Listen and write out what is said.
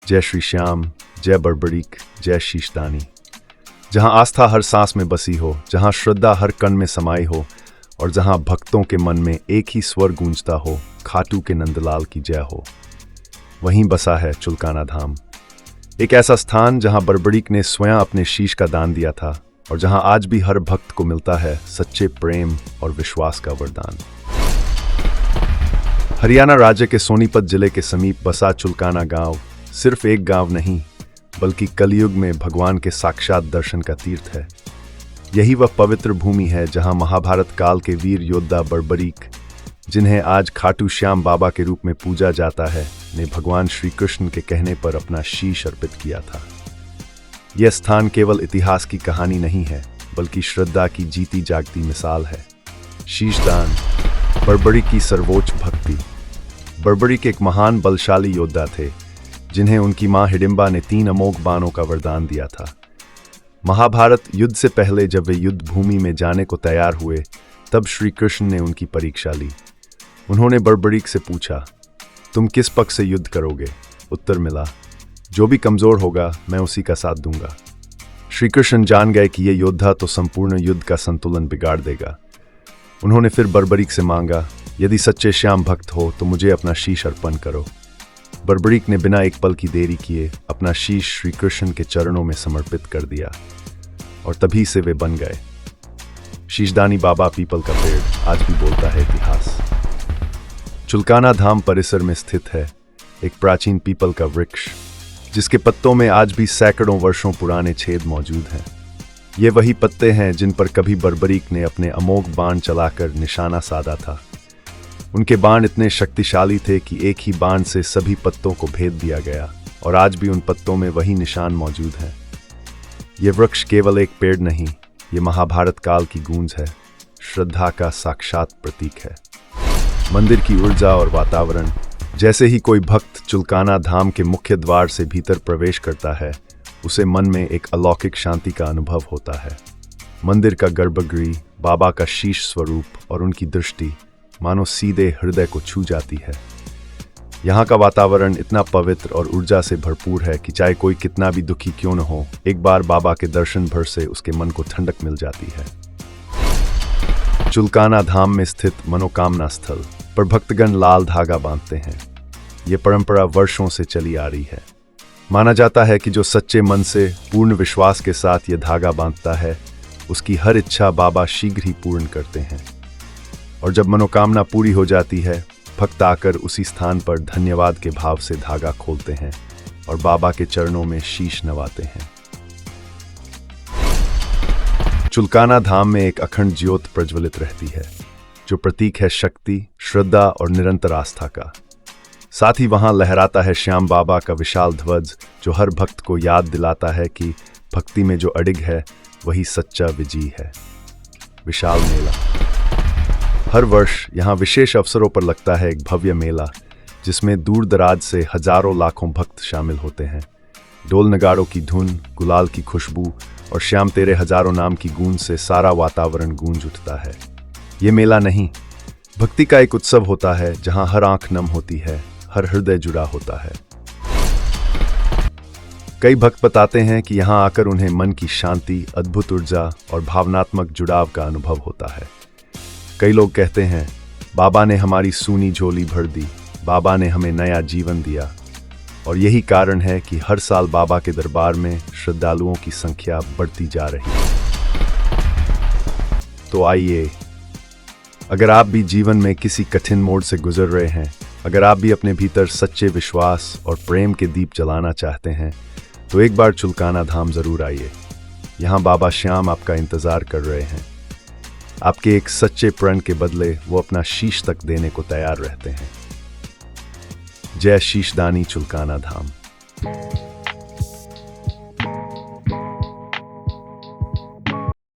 जय श्री श्याम, जय बड़बड़ीक, जय शीशदानी। जहां आस्था हर सांस में बसी हो, जहां श्रद्धा हर कण में समाई हो और जहां भक्तों के मन में एक ही स्वर गूंजता हो, खाटू के नंदलाल की जय हो। वहीं बसा है चुलकाना धाम, एक ऐसा स्थान जहां बड़बड़ीक ने स्वयं अपने शीश का दान दिया था और जहां आज भी हर भक्त को मिलता है सच्चे प्रेम और विश्वास का वरदान। हरियाणा राज्य के सोनीपत जिले के समीप बसा चुलकाना गांव सिर्फ एक गांव नहीं, बल्कि कलयुग में भगवान के साक्षात दर्शन का तीर्थ है। यही वह पवित्र भूमि है जहां महाभारत काल के वीर योद्धा बड़बड़ीक, जिन्हें आज खाटू श्याम बाबा के रूप में पूजा जाता है, ने भगवान श्री कृष्ण के कहने पर अपना शीश अर्पित किया था। यह स्थान केवल इतिहास की कहानी नहीं है, बल्कि श्रद्धा की जीती जागती मिसाल है। शीशदान, बड़बड़ीक की सर्वोच्च भक्ति। बड़बड़ीक एक महान बलशाली योद्धा थे, जिन्हें उनकी मां हिडिंबा ने 3 अमोघ बाणों का वरदान दिया था। महाभारत युद्ध से पहले जब वे युद्ध भूमि में जाने को तैयार हुए, तब श्री कृष्ण ने उनकी परीक्षा ली। उन्होंने बड़बड़ीक से पूछा, तुम किस पक्ष से युद्ध करोगे? उत्तर मिला, जो भी कमजोर होगा मैं उसी का साथ दूंगा। श्री कृष्ण जान गए कि यह योद्धा तो संपूर्ण युद्ध का संतुलन बिगाड़ देगा। उन्होंने फिर बड़बड़ीक से मांगा, यदि सच्चे श्याम भक्त हो तो मुझे अपना शीश अर्पण करो। बड़बड़ीक ने बिना एक पल की देरी किए अपना शीश श्री कृष्ण के चरणों में समर्पित कर दिया और तभी से वे बन गए शीशदानी बाबा। पीपल का पेड़ आज भी बोलता है इतिहास। चुलकाना धाम परिसर में स्थित है एक प्राचीन पीपल का वृक्ष, जिसके पत्तों में आज भी सैकड़ों वर्षों पुराने छेद मौजूद हैं। ये वही पत्ते हैं जिन पर कभी बड़बड़ीक ने अपने अमोघ बाण चलाकर निशाना साधा था। उनके बाण इतने शक्तिशाली थे कि एक ही बाण से सभी पत्तों को भेद दिया गया और आज भी उन पत्तों में वही निशान मौजूद हैं। ये वृक्ष केवल एक पेड़ नहीं, ये महाभारत काल की गूंज है, श्रद्धा का साक्षात प्रतीक है। मंदिर की ऊर्जा और वातावरण। जैसे ही कोई भक्त चुलकाना धाम के मुख्य द्वार से भीतर प्रवेश करता है, उसे मन में एक अलौकिक शांति का अनुभव होता है। मंदिर का गर्भगृह, बाबा का शीश स्वरूप और उनकी दृष्टि मानो सीधे हृदय को छू जाती है। यहाँ का वातावरण इतना पवित्र और ऊर्जा से भरपूर है कि चाहे कोई कितना भी दुखी क्यों न हो, एक बार बाबा के दर्शन भर से उसके मन को ठंडक मिल जाती है। चुलकाना धाम में स्थित मनोकामना स्थल पर भक्तगण लाल धागा बांधते हैं। ये परंपरा वर्षों से चली आ रही है। माना जाता है कि जो सच्चे मन से पूर्ण विश्वास के साथ ये धागा बांधता है, उसकी हर इच्छा बाबा शीघ्र ही पूर्ण करते हैं। और जब मनोकामना पूरी हो जाती है, भक्त आकर उसी स्थान पर धन्यवाद के भाव से धागा खोलते हैं और बाबा के चरणों में शीश नवाते हैं। चुलकाना धाम में एक अखंड ज्योत प्रज्वलित रहती है, जो प्रतीक है शक्ति, श्रद्धा और निरंतर आस्था का। साथ ही वहां लहराता है श्याम बाबा का विशाल ध्वज, जो हर भक्त को याद दिलाता है कि भक्ति में जो अडिग है वही सच्चा विजयी है। विशाल मेला। हर वर्ष यहाँ विशेष अवसरों पर लगता है एक भव्य मेला, जिसमें दूर दराज से हजारों लाखों भक्त शामिल होते हैं। ढोल नगाड़ों की धुन, गुलाल की खुशबू और श्याम तेरे हजारों नाम की गूंज से सारा वातावरण गूंज उठता है। ये मेला नहीं, भक्ति का एक उत्सव होता है, जहां हर आंख नम होती है, हर हृदय जुड़ा होता है। कई भक्त बताते हैं कि यहाँ आकर उन्हें मन की शांति, अद्भुत ऊर्जा और भावनात्मक जुड़ाव का अनुभव होता है। कई लोग कहते हैं, बाबा ने हमारी सूनी झोली भर दी, बाबा ने हमें नया जीवन दिया। और यही कारण है कि हर साल बाबा के दरबार में श्रद्धालुओं की संख्या बढ़ती जा रही है। तो आइए, अगर आप भी जीवन में किसी कठिन मोड़ से गुजर रहे हैं, अगर आप भी अपने भीतर सच्चे विश्वास और प्रेम के दीप जलाना चाहते हैं, तो एक बार चुलकाना धाम जरूर आइए। यहाँ बाबा श्याम आपका इंतजार कर रहे हैं। आपके एक सच्चे प्रण के बदले वो अपना शीश तक देने को तैयार रहते हैं। जय शीशदानी चुलकाना धाम।